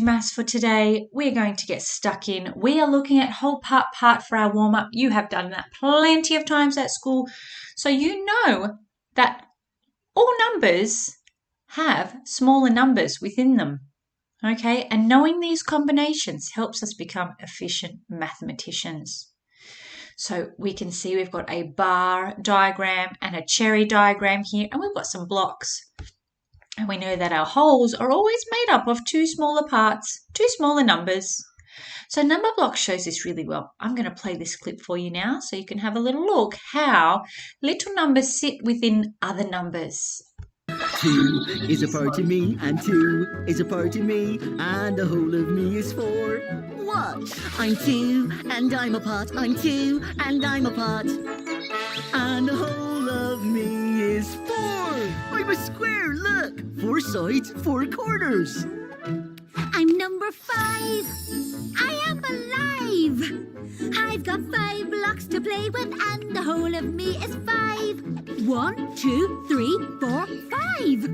Maths for today. We're going to get stuck in. We are looking at whole part for our warm-up. You have done that plenty of times at school. So you know that all numbers have smaller numbers within them. Okay, and knowing these combinations helps us become efficient mathematicians. So we can see we've got a bar diagram and a cherry diagram here, and we've got some blocks. And we know that our wholes are always made up of two smaller parts, two smaller numbers. So number block shows this really well. I'm going to play this clip for you now so you can have a little look how little numbers sit within other numbers. 2 is a part of me, and 2 is a part of me, and the whole of me is 4. What? I'm 2, and I'm a part. I'm 2, and I'm a part. And the whole of me is 4. I'm a square, look. 4 sides, 4 corners. I'm number 5. I am alive. I've got 5 blocks to play with, and the whole of me is 5. 1, 2, 3, 4, 5.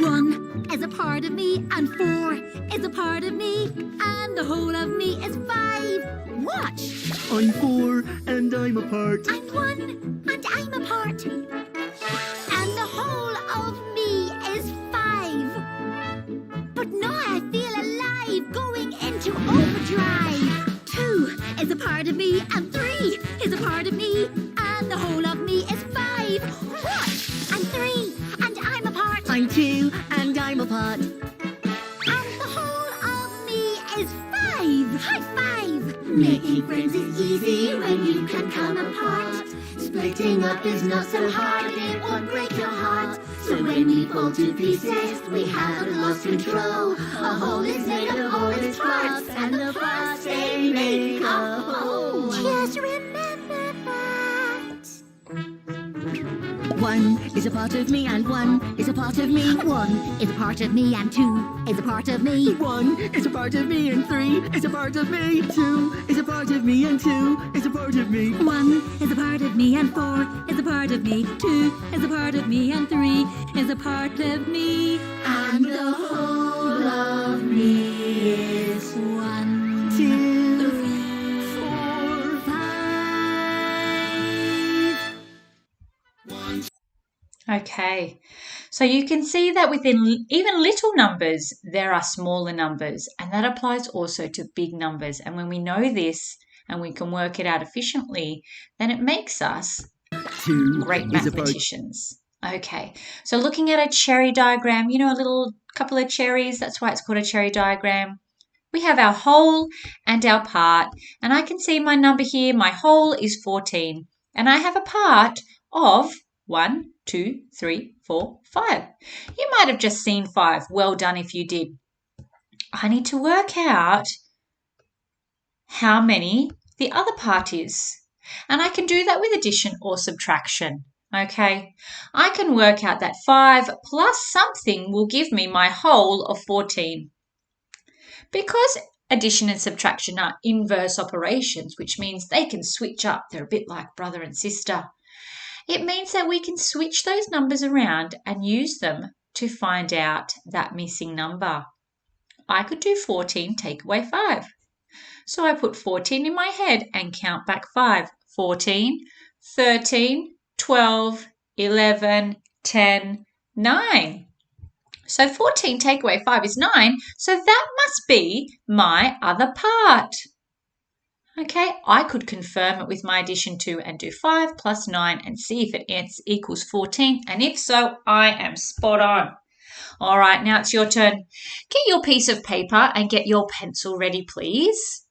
1 is a part of me, and 4 is a part of me, and the whole of me is 5. Watch. I'm 4, and I'm a part. I'm 1, and I'm a part. And the whole of me is 5. But now I feel alive, going into overdrive. 2 is a part of me, and 3 is a part of me, and the whole of me is 5. Watch! I'm 3, and I'm a part. I'm 2, and I'm a part. And the whole of me is 5. High five! Making friends is easy when you can come apart. Splitting up is not so hard, it won't break your heart. So when we fall to pieces, we haven't lost control. A whole is made of all its parts, and the parts they make a whole. Just remember that. 1 is a part of me, and 1 is a part of me. 1 is a part of me, and 2 is a part of me. 1 is a part of me, and 3 is a part of me. 2 is a part of me, and 2 is a part of me. 1 is a part of me, and 4 is a part of me. 2 is a part of me, and 3 is a part of me. And the whole of me is 1, 2, 3, 4, 5. Okay, so you can see that within even little numbers, there are smaller numbers, and that applies also to big numbers. And when we know this and we can work it out efficiently, then it makes us 2 great is a part. mathematicians. Okay, so looking at a cherry diagram, you know, a little couple of cherries, that's why it's called a cherry diagram. We have our whole and our part, and I can see my number here. My whole is 14, and I have a part of 1, 2, 3, 4, 5. You might have just seen 5. Well done if you did. I need to work out how many the other part is, and I can do that with addition or subtraction. Okay, I can work out that 5 plus something will give me my whole of 14. Because addition and subtraction are inverse operations, which means they can switch up. They're a bit like brother and sister. It means that we can switch those numbers around and use them to find out that missing number. I could do 14, take away 5. So I put 14 in my head and count back 5. 14, 13, 12, 11, 10, 9. So 14 take away 5 is 9, so that must be my other part. Okay, I could confirm it with my addition 2 and do 5 plus 9 and see if it equals 14, and if so, I am spot on. All right, now it's your turn. Get your piece of paper and get your pencil ready, please.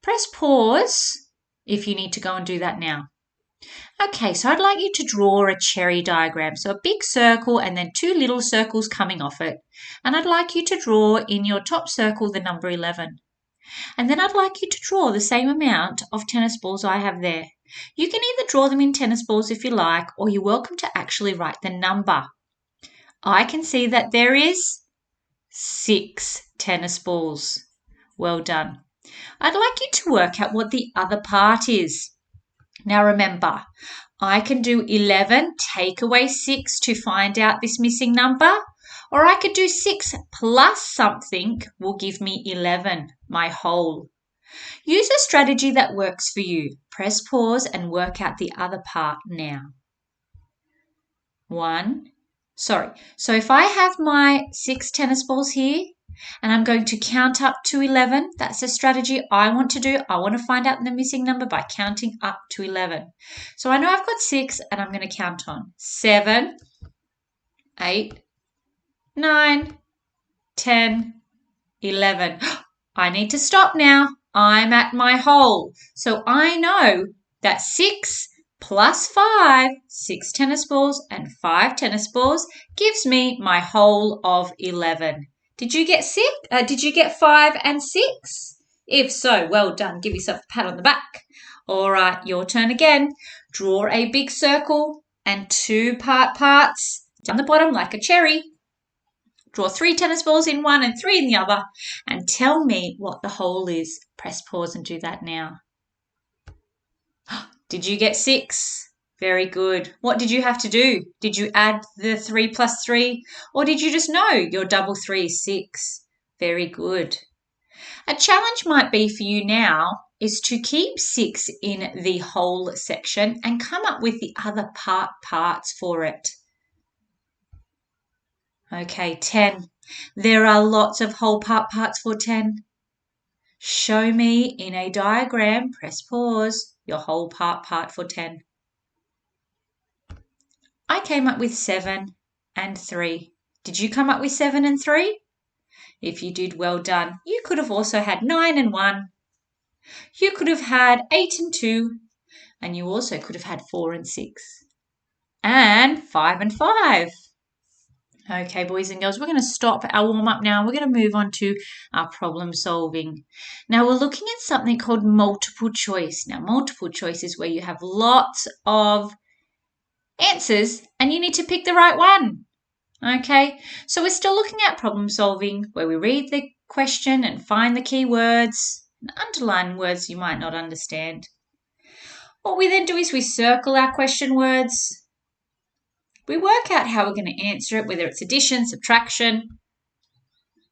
Press pause if you need to go and do that now. Okay, so I'd like you to draw a cherry diagram. So a big circle and then 2 little circles coming off it. And I'd like you to draw in your top circle the number 11. And then I'd like you to draw the same amount of tennis balls I have there. You can either draw them in tennis balls if you like, or you're welcome to actually write the number. I can see that there is 6 tennis balls. Well done. I'd like you to work out what the other part is. Now remember, I can do 11, take away 6 to find out this missing number, Or I could do 6 plus something will give me 11, my whole. Use a strategy that works for you. Press pause and work out the other part now. So if I have my 6 tennis balls here and I'm going to count up to 11, that's a strategy I want to do. I want to find out the missing number by counting up to 11. So I know I've got 6 and I'm going to count on 7, 8, 9, 10, 11. I need to stop now. I'm at my whole. So I know that 6 plus 5, 6 tennis balls and 5 tennis balls gives me my whole of 11. Did you get 6? Did you get 5 and 6? If so, well done. Give yourself a pat on the back. All right, your turn again. Draw a big circle and 2 parts down the bottom like a cherry. Draw 3 tennis balls in one and 3 in the other and tell me what the whole is. Press pause and do that now. Did you get 6? Very good. What did you have to do? Did you add the 3 plus 3 or did you just know your double 3 is 6? Very good. A challenge might be for you now is to keep 6 in the whole section and come up with the other parts for it. Okay, 10. There are lots of whole parts for 10. Show me in a diagram, press pause, your whole part for 10. I came up with 7 and 3. Did you come up with 7 and 3? If you did, well done. You could have also had 9 and 1. You could have had 8 and 2. And you also could have had 4 and 6. And 5 and 5. Okay, boys and girls, we're going to stop our warm-up now. We're going to move on to our problem solving. Now, we're looking at something called multiple choice. Now, multiple choice is where you have lots of answers and you need to pick the right one. Okay, so we're still looking at problem solving where we read the question and find the key words and underline words you might not understand. What we then do is we circle our question words. We work out how we're going to answer it, whether it's addition, subtraction,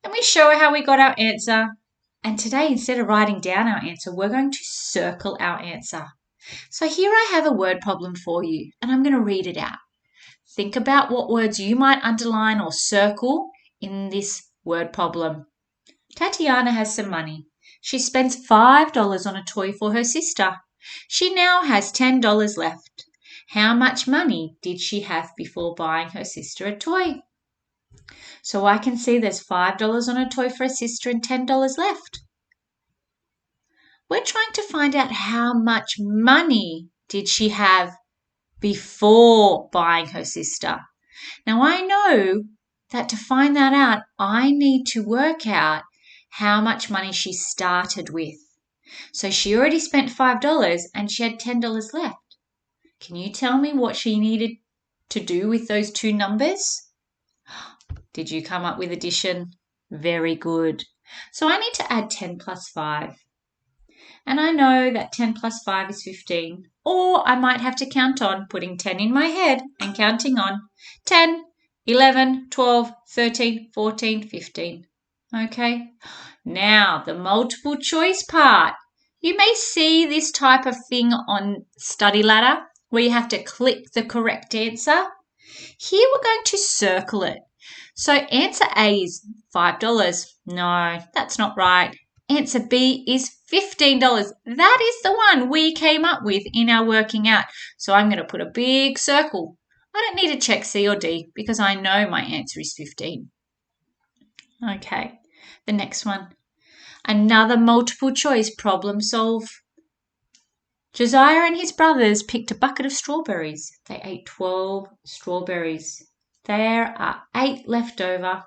and we show how we got our answer. And today, instead of writing down our answer, we're going to circle our answer. So here I have a word problem for you, and I'm going to read it out. Think about what words you might underline or circle in this word problem. Tatiana has some money. She spends $5 on a toy for her sister. She now has $10 left. How much money did she have before buying her sister a toy? So I can see there's $5 on a toy for her sister and $10 left. We're trying to find out how much money did she have before buying her sister. Now I know that to find that out, I need to work out how much money she started with. So she already spent $5 and she had $10 left. Can you tell me what she needed to do with those two numbers? Did you come up with addition? Very good. So I need to add 10 plus 5. And I know that 10 plus 5 is 15. Or I might have to count on putting 10 in my head and counting on 10, 11, 12, 13, 14, 15. Okay. Now the multiple choice part. You may see this type of thing on Study Ladder, where you have to click the correct answer. Here we're going to circle it. So answer A is $5. No, that's not right. Answer B is $15. That is the one we came up with in our working out. So I'm going to put a big circle. I don't need to check C or D because I know my answer is 15. Okay, the next one. Another multiple choice problem solve. Josiah and his brothers picked a bucket of strawberries. They ate 12 strawberries. There are 8 left over.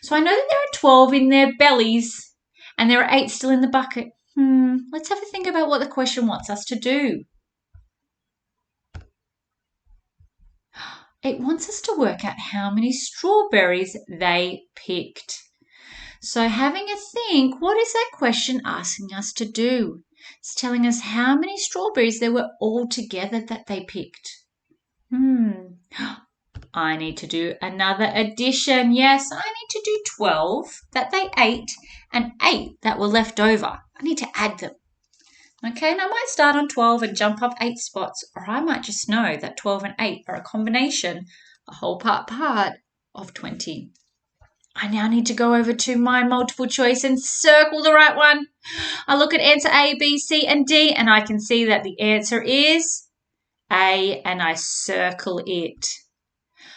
So I know that there are 12 in their bellies and there are 8 still in the bucket. Let's have a think about what the question wants us to do. It wants us to work out how many strawberries they picked. So having a think, what is that question asking us to do? It's telling us how many strawberries there were all together that they picked. I need to do another addition. Yes, I need to do 12 that they ate and 8 that were left over. I need to add them. Okay, and I might start on 12 and jump up 8 spots, or I might just know that 12 and 8 are a combination, a whole part of 20. I now need to go over to my multiple choice and circle the right one. I look at answer A, B, C, and D, and I can see that the answer is A, and I circle it.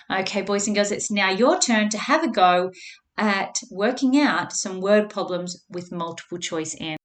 Okay, boys and girls, it's now your turn to have a go at working out some word problems with multiple choice answers.